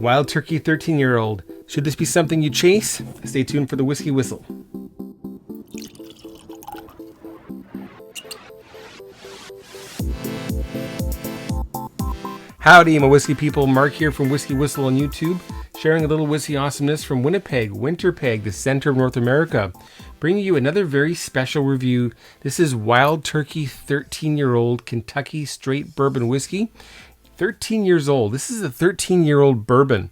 Wild Turkey 13-year-old. Should this be something you chase? Stay tuned for the Whiskey Whistle. Howdy, my whiskey people. Mark here from Whiskey Whistle on YouTube, sharing a little whiskey awesomeness from Winnipeg, Winterpeg, the center of North America. Bringing you another very special review. This is Wild Turkey 13-year-old Kentucky Straight Bourbon Whiskey. 13 years old. This is a 13-year-old bourbon.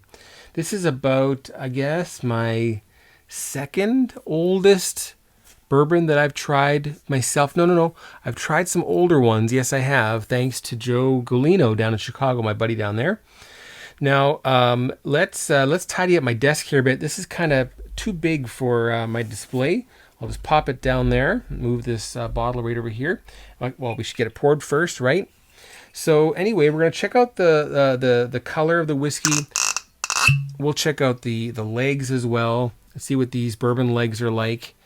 This is about, I guess, my second oldest bourbon that I've tried myself. No. I've tried some older ones. Yes, I have, thanks to Joe Golino down in Chicago, my buddy down there. Now, let's tidy up my desk here a bit. This is kind of too big for my display. I'll just pop it down there. Move this bottle right over here. Well, we should get it poured first, right? So anyway, we're going to check out the color of the whiskey. We'll check out the legs as well. See what these bourbon legs are like.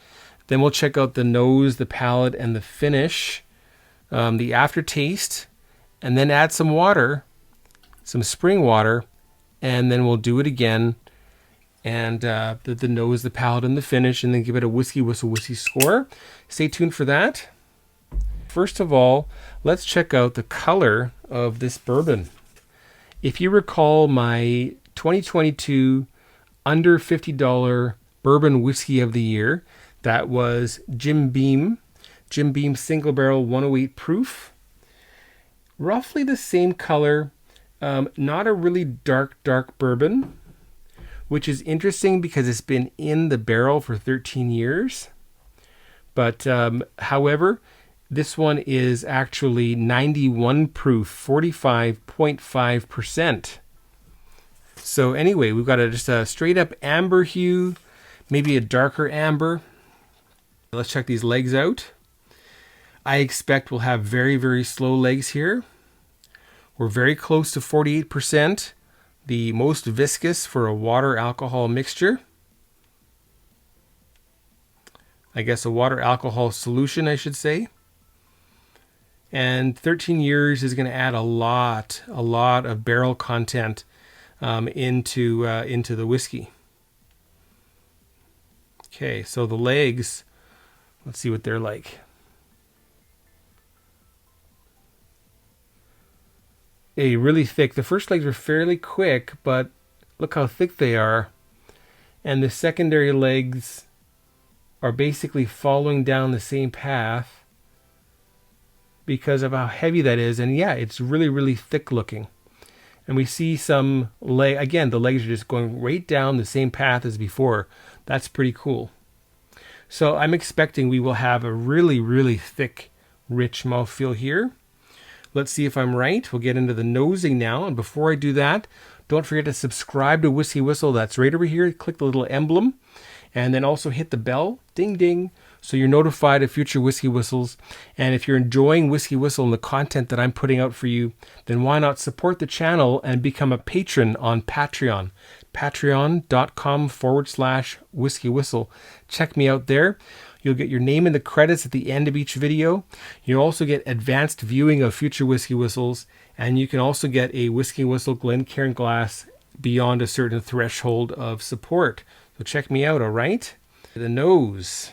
Then we'll check out the nose, the palate, and the finish, the aftertaste, and then add some water, some spring water, and then we'll do it again. And the nose, the palate, and the finish, and then give it a Whiskey Whistle whiskey score. Stay tuned for that. First of all, let's check out the color of this bourbon. If you recall my 2022 under $50 bourbon whiskey of the year, that was Jim Beam Single Barrel 108 proof. Roughly the same color, not a really dark bourbon, which is interesting because it's been in the barrel for 13 years. But however, this one is actually 91 proof, 45.5%. So anyway, we've got just a straight up amber hue, maybe a darker amber. Let's check these legs out. I expect we'll have very, very slow legs here. We're very close to 48%, the most viscous for a water alcohol mixture. I guess a water alcohol solution, I should say. And 13 years is going to add a lot of barrel content into the whiskey. Okay, so the legs, let's see what they're like. Really thick. The first legs were fairly quick, but look how thick they are. And the secondary legs are basically following down the same path because of how heavy that is. And yeah, it's really thick looking. And we see some again, the legs are just going right down the same path as before. That's pretty cool. So I'm expecting we will have a really thick, rich mouthfeel here. Let's see if I'm right. We'll get into the nosing now. And before I do that, don't forget to subscribe to Whiskey Whistle. That's right over here. Click the little emblem. And then also hit the bell, ding ding, so you're notified of future Whiskey Whistles. And if you're enjoying Whiskey Whistle and the content that I'm putting out for you, then why not support the channel and become a patron on Patreon. Patreon.com/Whiskey Whistle. Check me out there. You'll get your name in the credits at the end of each video. You'll also get advanced viewing of future Whiskey Whistles. And you can also get a Whiskey Whistle Glencairn glass beyond a certain threshold of support. So check me out, all right? The nose.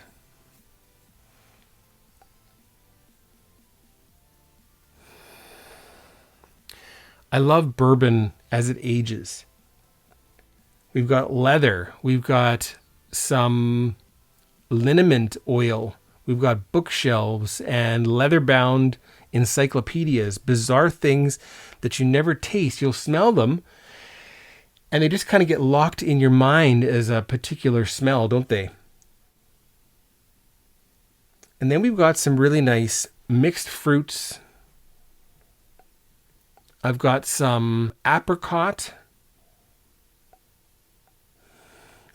I love bourbon as it ages. We've got leather. We've got some liniment oil. We've got bookshelves and leather-bound encyclopedias. Bizarre things that you never taste. You'll smell them, and they just kind of get locked in your mind as a particular smell, don't they? And then we've got some really nice mixed fruits. I've got some apricot,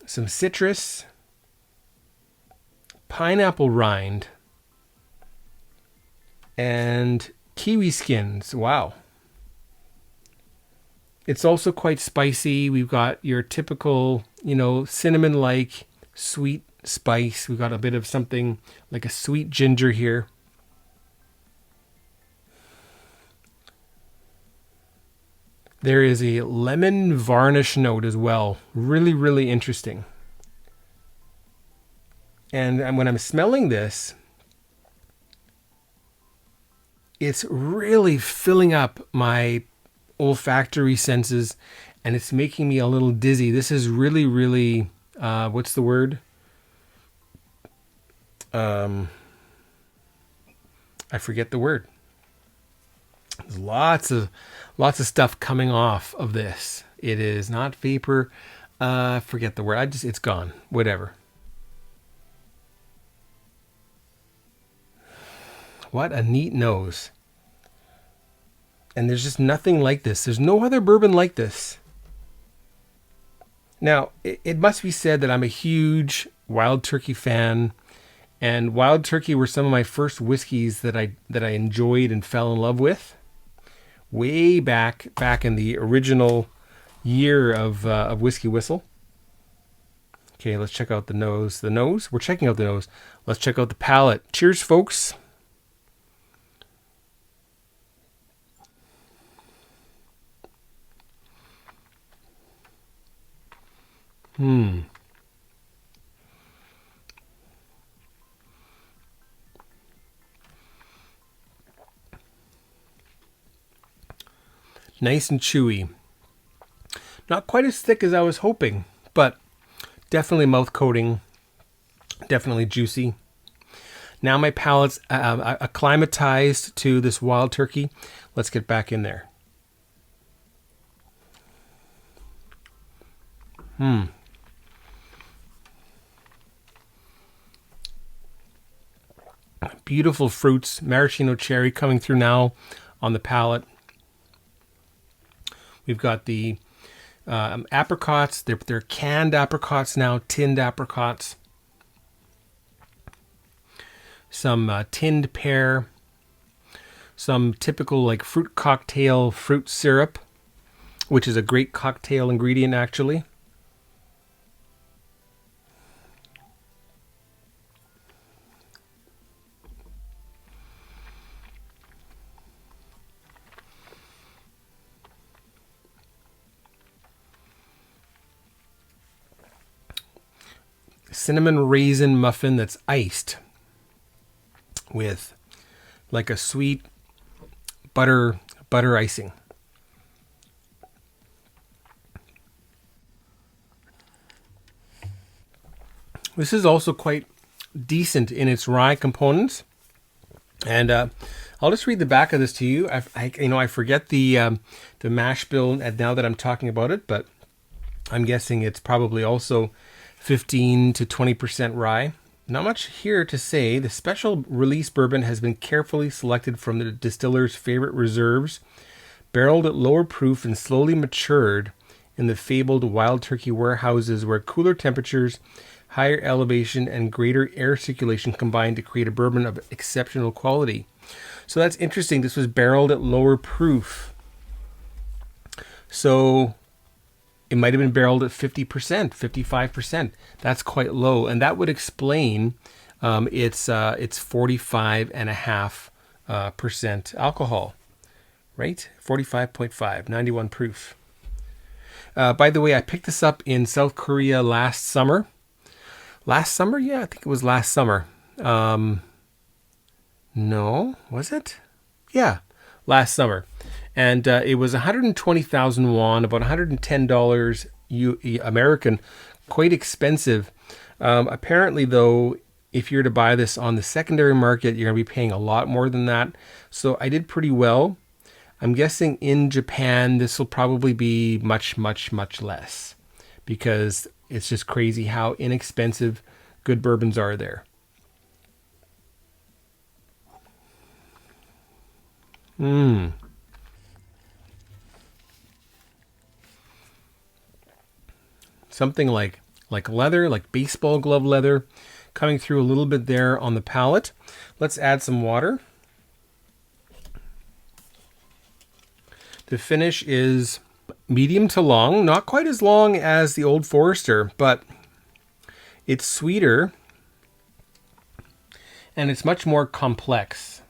some citrus, pineapple rind, and kiwi skins. Wow. It's also quite spicy. We've got your typical, cinnamon-like sweet spice. We've got a bit of something like a sweet ginger here. There is a lemon varnish note as well. Really, really interesting. And when I'm smelling this, it's really filling up my olfactory senses, and it's making me a little dizzy. This is really, really, what's the word? I forget the word. There's lots of stuff coming off of this. It is not vapor. Forget the word. It's gone. Whatever. What a neat nose. And there's just nothing like this. There's no other bourbon like this. Now, it must be said that I'm a huge Wild Turkey fan. And Wild Turkey were some of my first whiskeys that I enjoyed and fell in love with. Way back in the original year of WhiskyWhistle. Okay, let's check out the nose. The nose? We're checking out the nose. Let's check out the palate. Cheers, folks. Nice and chewy. Not quite as thick as I was hoping, but definitely mouth coating. Definitely juicy. Now my palate's acclimatized to this Wild Turkey. Let's get back in there. Beautiful fruits, maraschino cherry coming through now on the palate. We've got the apricots. They're canned apricots now, tinned apricots. Some tinned pear. Some typical like fruit cocktail fruit syrup, which is a great cocktail ingredient actually. Cinnamon raisin muffin that's iced with like a sweet butter icing. This is also quite decent in its rye components, and I'll just read the back of this to you. I forget the mash bill now that I'm talking about it, but I'm guessing it's probably also 15 to 20% rye. Not much here to say. The special release bourbon has been carefully selected from the distiller's favorite reserves, barreled at lower proof and slowly matured in the fabled Wild Turkey warehouses where cooler temperatures, higher elevation, and greater air circulation combine to create a bourbon of exceptional quality. So that's interesting. This was barreled at lower proof. So it might have been barreled at 50%, 55%. That's quite low. And that would explain its 45.5% alcohol, right? 45.5, 91 proof. By the way, I picked this up in South Korea last summer. Last summer? Yeah, I think it was last summer. No, was it? Yeah, last summer. And it was 120,000 won, about $110 American, quite expensive. Apparently, though, if you're to buy this on the secondary market, you're going to be paying a lot more than that. So I did pretty well. I'm guessing in Japan, this will probably be much, much, much less, because it's just crazy how inexpensive good bourbons are there. Something like leather, like baseball glove leather, coming through a little bit there on the palate. Let's add some water. The finish is medium to long, not quite as long as the Old Forester, but it's sweeter and it's much more complex.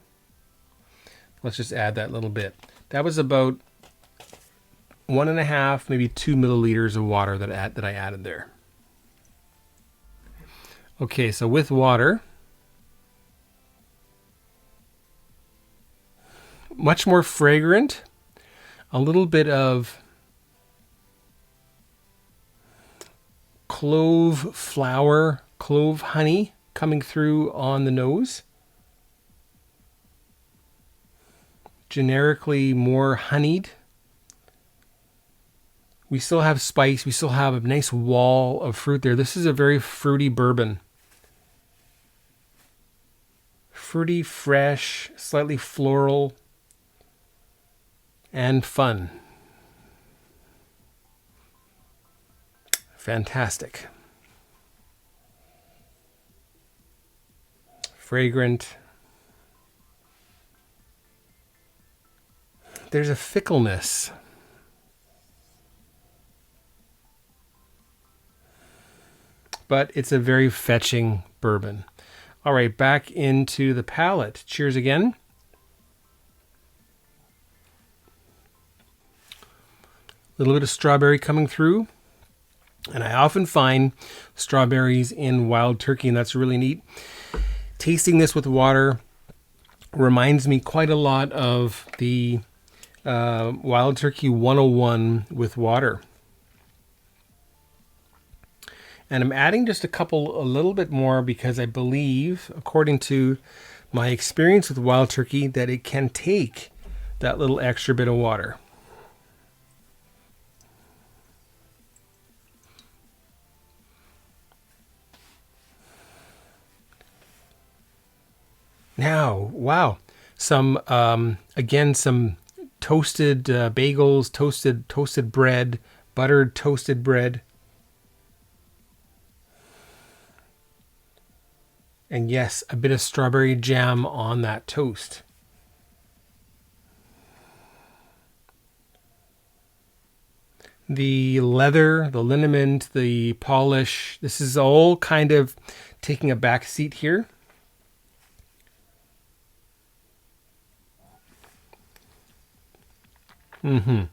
Let's just add that little bit. That was about 1.5, maybe 2 milliliters of water that I added there. Okay, so with water, much more fragrant, a little bit of clove flower, clove honey coming through on the nose. Generically more honeyed. We still have spice. We still have a nice wall of fruit there. This is a very fruity bourbon. Fruity, fresh, slightly floral, and fun. Fantastic. Fragrant. There's a fickleness. But it's a very fetching bourbon. All right, back into the palate. Cheers again. A little bit of strawberry coming through. And I often find strawberries in wild turkey, and that's really neat. Tasting this with water reminds me quite a lot of the Wild Turkey 101 with water. And I'm adding just a little bit more because I believe, according to my experience with wild turkey, that it can take that little extra bit of water. Now, wow, some again, some toasted bagels, toasted bread, buttered toasted bread. And yes, a bit of strawberry jam on that toast. The leather, the liniment, the polish, this is all kind of taking a back seat here. When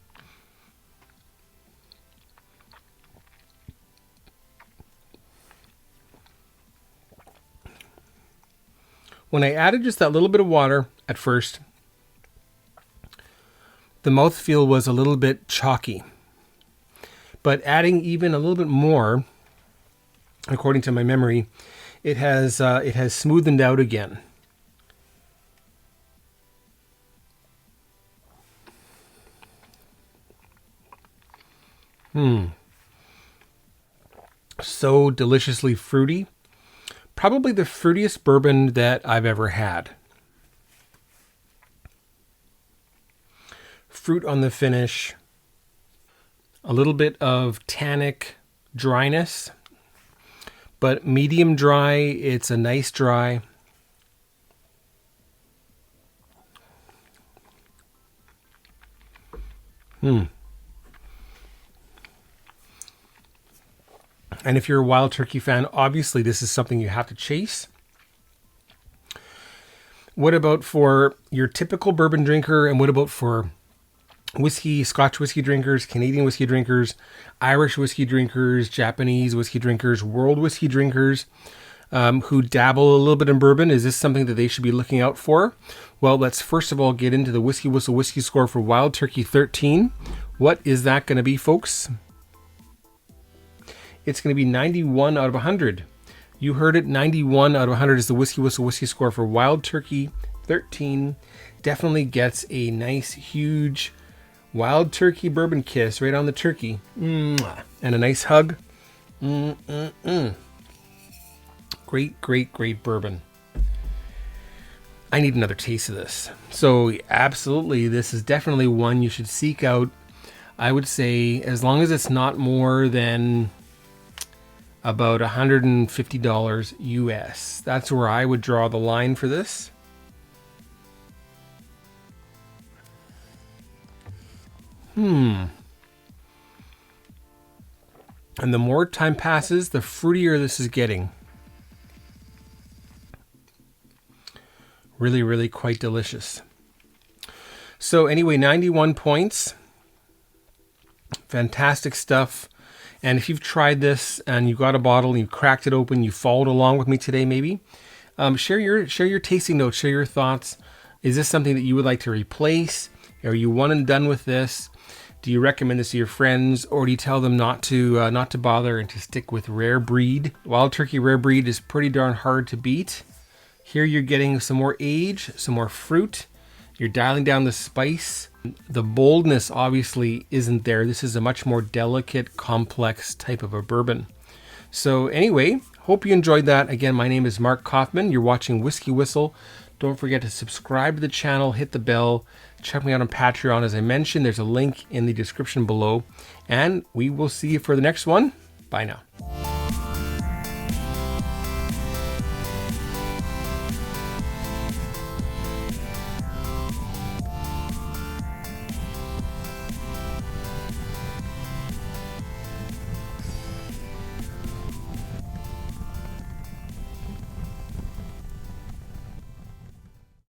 I added just that little bit of water at first, the mouthfeel was a little bit chalky. But adding even a little bit more, according to my memory, it has smoothened out again. So deliciously fruity. Probably the fruitiest bourbon that I've ever had. Fruit on the finish. A little bit of tannic dryness, but medium dry. It's a nice dry. And if you're a wild turkey fan, obviously this is something you have to chase. What about for your typical bourbon drinker, and what about for Scotch whiskey drinkers, Canadian whiskey drinkers, Irish whiskey drinkers, Japanese whiskey drinkers, world whiskey drinkers who dabble a little bit in bourbon? Is this something that they should be looking out for? Well, let's first of all get into the WhiskyWhistle whiskey score for Wild Turkey 13. What is that going to be, folks? It's going to be 91 out of 100. You heard it, 91 out of 100 is the WhiskyWhistle whiskey score for Wild Turkey 13. Definitely gets a nice, huge Wild Turkey bourbon kiss right on the turkey. Mwah. And a nice hug. Great, great, great bourbon. I need another taste of this. So absolutely, this is definitely one you should seek out. I would say as long as it's not more than about $150 US. That's where I would draw the line for this. And the more time passes, the fruitier this is getting. Really, really quite delicious. So anyway, 91 points. Fantastic stuff. And if you've tried this and you got a bottle and you cracked it open, you followed along with me today, maybe share your tasting notes, share your thoughts. Is this something that you would like to replace? Are you one and done with this? Do you recommend this to your friends, or do you tell them not to bother and to stick with rare breed? Wild Turkey rare breed is pretty darn hard to beat. Here you're getting some more age, some more fruit. You're dialing down the spice. The boldness obviously isn't there. This is a much more delicate, complex type of a bourbon. So anyway, hope you enjoyed that. Again, my name is Mark Kaufman. You're watching Whiskey Whistle. Don't forget to subscribe to the channel, hit the bell, check me out on Patreon. As I mentioned, there's a link in the description below. And we will see you for the next one. Bye now.